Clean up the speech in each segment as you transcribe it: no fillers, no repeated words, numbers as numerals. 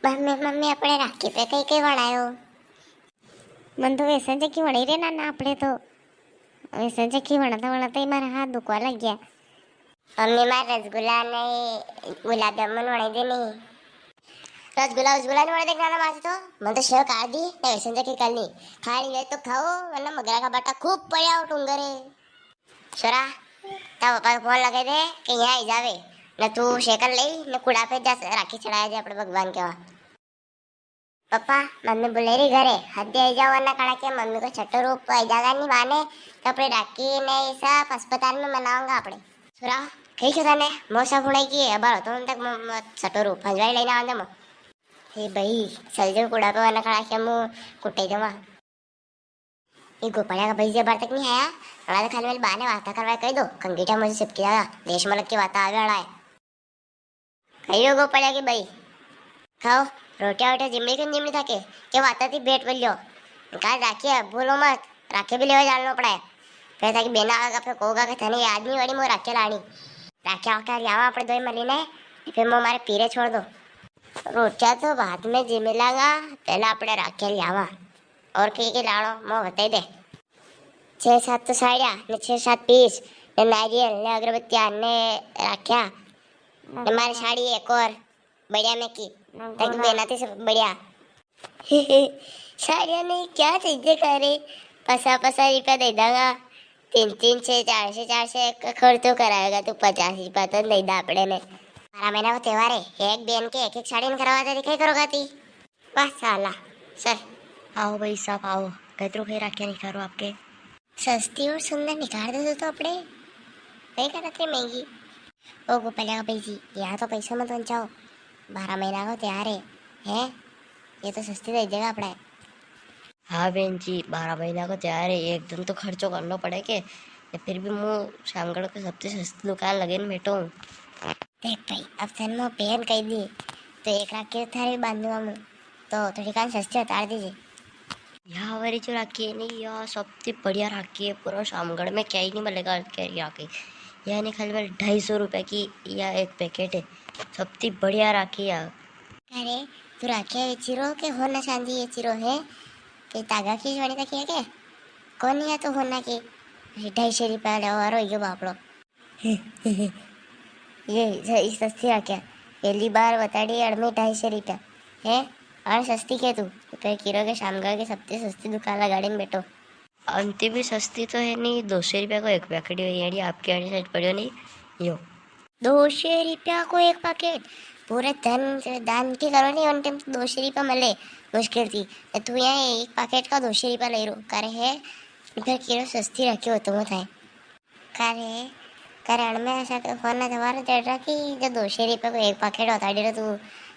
Mummy mummy આપણે રાખી pay કઈ કઈ વણાયો? મને તો વ્યસન ચક્કી વણી રે ના આપણે તો વ્યસન ચક્કી વણાતા વણાતા મારા હાથ દુખવા લાગ્યા. મમ્મી મારે રસગુલ્લા ને ગુલાબ જામુન વણાઈ દે નહીં. રસગુલ્લા ને વણાઈ દે નાના માથે તો મને તો શેવ કાઢી ને વ્યસન ચક્કી કાઢી ખાઈ લે તો ખાઓ વરના મગરા કા બાટા ખૂબ પડ્યા ટુંગરે. છોરા તારા પપ્પા ફોન લગાવી દે કે અહીંયા આવી જાવે ને તું શેકર લઈ ને કુડા पे जा રાખી ચડાયા છે આપણે ભગવાન કેવા. पप्पा मम्मी बोले रही घरे हद्दे आई जाओ वरना कड़ा के मम्मी को छठो रूप आई जागा नहीं माने तो अपने राखी ने सब अस्पताल में मनाऊंगा अपने. सुरा कही क्यों थाने मोसा फुड़ाई की है बार तो तक छठो रूप हजवाई लेना आंदे मो हे भाई सलजो कुड़ा पे वरना कड़ा के मु कुटे जमा ये गोपालिया का भाई से बार तक नहीं आया अड़ा तो खाली मेरी बाने वार्ता करवाए कह दो कंगीटा मुझे चिपकी जाएगा देश मलक की वार्ता आगे अड़ा है कही दो गोपालिया की भाई खाओ रोटिया वोटिया जिमड़ी था के वाता थी भेंट बोलियो कहा राखिए भूलो मत राखे भी लेवा जानो पड़ा है फिर ताकि बेना आगा फिर कोगा के थाने याद नहीं वाली मो राखे लानी राखे आके लावा अपने दोई मलीने फिर मो मारे पीरे छोड़ दो रोटिया तो बाद में जिमे लागा पहला अपने राखे लावा और के लाड़ो मो बताई दे 6-7 तो साड़िया ने 6-7 पीस ने नारियल ने अगरबत्तियां ने राख्या ने मारी साड़ी एक और बढ़िया में की ताकि बेना थी सब बढ़िया साड़िया नहीं क्या चीजें करे पसा रुपया दे दूंगा 3 4 खर्च तो कराएगा तू 50 रुपया तो नहीं दा अपने ने 12 महीना को त्योहार है एक बहन के एक साड़ी करवाते दिखाई करोगा ती बस साला सर आओ भाई साहब आओ गैत्रो कहीं राखिया नहीं करो आपके सस्ती और सुंदर निकाल दे तो अपने नहीं करते महंगी ओ गोपालिया भाई जी यहाँ तो पैसा मत बचाओ 12 महीना को तैयार है ये तो सस्ती दे देगा अपने. हाँ बहन जी 12 महीना को तैयार है एकदम तो खर्चो करना पड़े के फिर भी मुँह शामगढ़ को सबसे सस्ती दुकान लगे न बैठो. देख भाई अब सन में बहन कही दी तो एक राखी थारे बांधूंगा मुँह तो थोड़ी कान सस्ती उतार दीजिए. यहाँ हमारी जो राखी है नहीं यह सबसे बढ़िया राखी है पूरा शामगढ़ में क्या ही नहीं मिलेगा राखी यानी खाली बस 250 रुपये की या एक पैकेट है सबसे बढ़िया राखी है. अरे तू राखिया विचिरो के होना चांदी विचिरो है कि तागा की जोड़ी तक है के कौन है तो होना की 250 रुपया ले और यो बापड़ो ये सस्ती राखिया पहली बार बताड़ी अड़मी 250 रुपया है और सस्ती के तू तो किरो के शामगढ़ के सबसे सस्ती दुकान लगाड़ी में बैठो. अंतिम भी सस्ती तो है नहीं 200 रुपये को एक पैकेट है आपके आने साइड पड़ियो नहीं यो 200 रुपया को एक पैकेट पूरे धन से दान की करो नहीं उन टाइम 200 रुपया मिले मुश्किल थी तू यहाँ एक पैकेट का 200 रुपया ले रो करे है फिर किलो सस्ती रखी हो तुम थाय करे कारण में ऐसा फोन ना तुम्हारा चढ़ रहा कि जो 200 रुपये को एक पैकेट होता है तू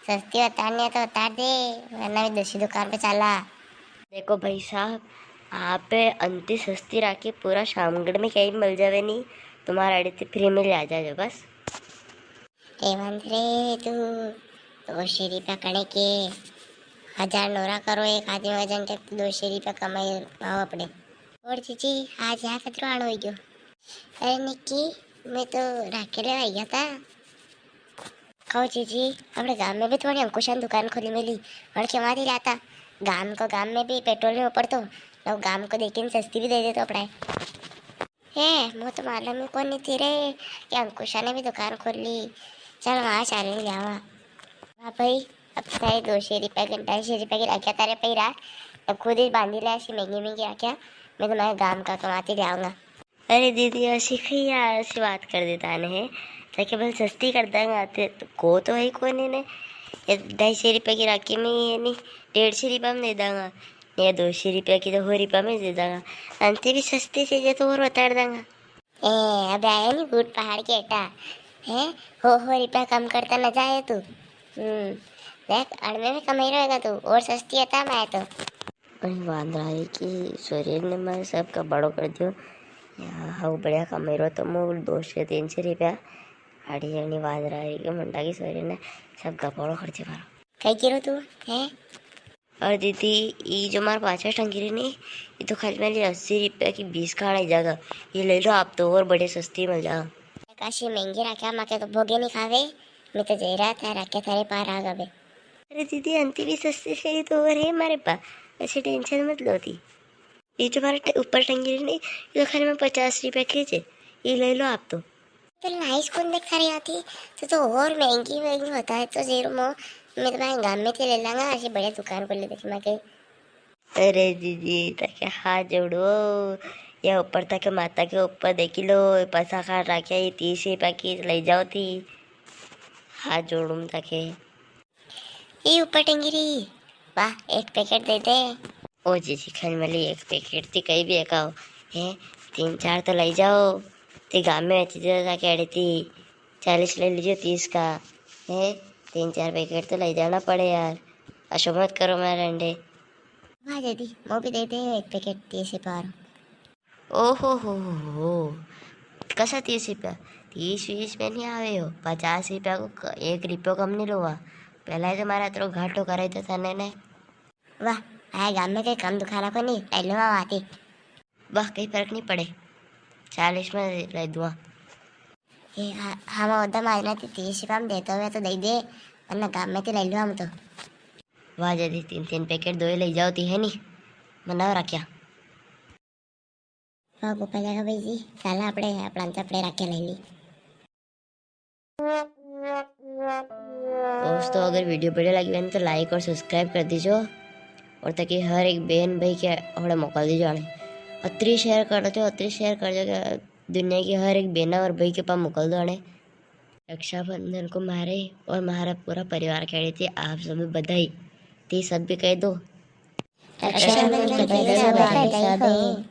सस्ती उतारनी है तो उतार दे वरना भी दूसरी दुकान पे चला. देखो भाई साहब आप अंति सस्ती राखी पूरा शामगढ़ में कहीं मिल जावे नहीं तुम्हारा अड़ी से फ्री में ले आ जाओ बस. हेमंत रे तू 200 रुपया कड़े के 1000 नोरा करो एक आदमी वजन के 200 रुपया कमाई पाओ अपने. और चीची आज यहाँ कतरो आनो हो गयो. अरे निक्की मैं तो राखे ले आई था कहो चीची अपने गांव में भी थोड़ी अंकुशन दुकान खोली मिली और क्यों आती लाता गांव में भी पेट्रोल नहीं ऊपर तो लोग गांव को देख सस्ती भी दे दे तो अपना है वो तो मालूम ही कौन नहीं थी रे कि अंकुशा ने भी दुकान खोल ली चल वहाँ चल जावा. हाँ भाई अब चाहे 200 रुपये की 250 रुपये की राखिया तारे पे रख अब खुद ही बांधी ले ऐसी महंगी राखिया मैं तुम्हारे गांव का कमाती ले आऊँगा. अरे दीदी ऐसी कहीं यार ऐसी बात कर देता है ताकि बस सस्ती कर देंगे आते तो को तो है कोई नहीं 250 रुपये की राखी में ये नहीं 150 रुपये में दे देंगा या 200 रुपये की तो 100 रुपये में दे देंगा अंत भी सस्ती चीज़ें तो और उतार देंगा. अब आया नहीं गुड़ पहाड़ के एटा है हो रुपया कम करता न जाए तू देख अड़मे में कमाई रहेगा तू और सस्ती है मैं तो. अरे बांध रहा है कि सूर्य ने मैं सबका बड़ो कर दियो हाँ बढ़िया कमाई रहो तो मैं 200-300 रुपया आड़ी आड़ी बांध रहा है कि मंडा की सूर्य ने सबका बड़ो खर्चे मारो कहीं गिरो तू है. और दीदी ये जो हमारे पाँच टंकी रही नहीं ये तो खाली मेरी 80 रुपये की 20 का आने जाएगा ये ले लो आप तो और बड़े सस्ती मिल जाएगा. काशी महंगी राख्या माके तो भोगे नहीं खावे मैं तो जे रहा था राख्या थारे पार आ गए अरे दीदी आंटी भी सस्ती खरीद तो और है हमारे पास, ऐसे टेंशन मत लो थी। ये जो हमारा ऊपर टंगी नहीं, ये तो खाली में 50 रुपये की है, ये ले लो आप तो। तो लाइस कौन देखा रही आती तो और महंगी महंगी होता है तो जीरो मो मैं तो भाई गाँव में थे ले लांगा ऐसी बढ़िया दुकान पर ले देखी मैं कहीं। अरे दीदी ताकि हाथ जोड़ो, या ऊपर तक माता के ऊपर देखी लो, पैसा खा रखे ये 30 रुपये की ले जाओ थी, हाथ जोड़ूं ताकि। ये ऊपर टंगी रही वाह एक पैकेट दे दे। ओ जी खाने वाली एक पैकेट थी कहीं भी एका है, 3-4 तो ले जाओ, ते गाँव में अच्छी तरह जाके अड़ी थी, 40 ले लीजिए 30 का है, 3-4 पैकेट तो ले जाना पड़े यार, ऐसा मत करो मेरे अंडे। वाह दीदी वो भी दे दे एक पैकेट 30 रुपये। ओहो हो, कसा 30 रुपया, 30-20 में नहीं आवे हो, 50 रुपया को 1 रुपया कम नहीं लोवा, पहला ही तो मारा तो घाटो कराई तो था ने। वाह आए गाँव में कहीं कम दुकान को नहीं पहले वहाँ आती। वाह कहीं फर्क नहीं पड़े, 40 में ले दूँगा। ये हम उधर मारना थी 30 रुपये हम देते हुए तो दे दे वरना गाँव में तो ले लो हम तो। वाह जल्दी 3-3 पैकेट दो ही ले जाओ थी है नहीं मनाओ रख्या। वाह गोपाल का भाई जी साला अपने रखे ले ली। दोस्तों अगर वीडियो बढ़िया लगी है तो लाइक और सब्सक्राइब कर दीजिए, और ताकि हर एक बहन भाई के हमें मौका दीजिए आने, अतरी शेयर कर दो, अतरी शेयर कर दो, दुनिया की हर एक बहना और भाई के पास मोकल दो आने। रक्षाबंधन को मारे और हमारा पूरा परिवार कह रही थी आप सभी बधाई, तो सब भी कह दो रक्षाबंधन की बधाई हो।